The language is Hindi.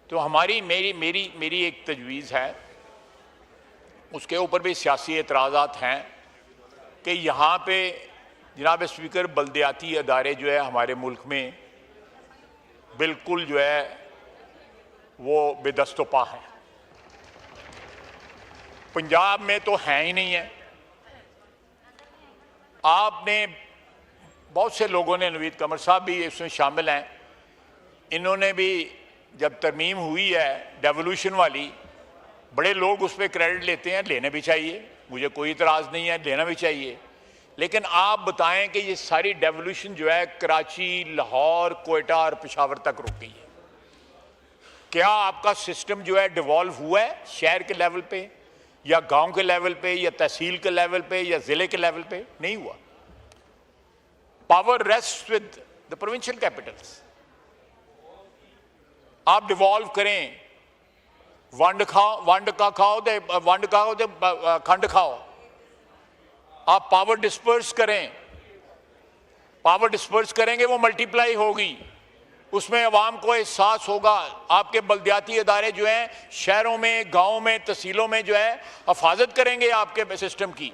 तो हमारी मेरी मेरी मेरी एक तजवीज़ है, उसके ऊपर भी सियासी एतराज़ात हैं कि यहाँ पे जनाब स्पीकर बल्दियाती अदारे जो है हमारे मुल्क में बिल्कुल जो है वो बेदस्तोपा हैं। पंजाब में तो हैं ही नहीं है। आपने बहुत से लोगों ने, नवीद कमर साहब भी इसमें शामिल हैं, इन्होंने भी जब तरमीम हुई है डेवोल्यूशन वाली, बड़े लोग उस पर क्रेडिट लेते हैं, लेने भी चाहिए, मुझे कोई इतराज़ नहीं है, लेना भी चाहिए। लेकिन आप बताएं कि ये सारी डेवोल्यूशन जो है कराची, लाहौर, कोयटा और पेशावर तक रुक गई है। क्या आपका सिस्टम जो है डिवॉल्व हुआ है शहर के लेवल पे या गांव के लेवल पे या तहसील के लेवल पे या ज़िले के लेवल पे? नहीं हुआ। Power rest with the provincial Capitals. आप डिवॉल्व करें, वंड का खाओ तो खंड खाओ। आप पावर डिस्पर्स करें, पावर डिस्पर्स करेंगे वो मल्टीप्लाई होगी, उसमें अवाम को एहसास होगा। आपके बल्दियाती अदारे जो हैं शहरों में, गाँव में, तहसीलों में जो है हिफाजत करेंगे आपके सिस्टम की।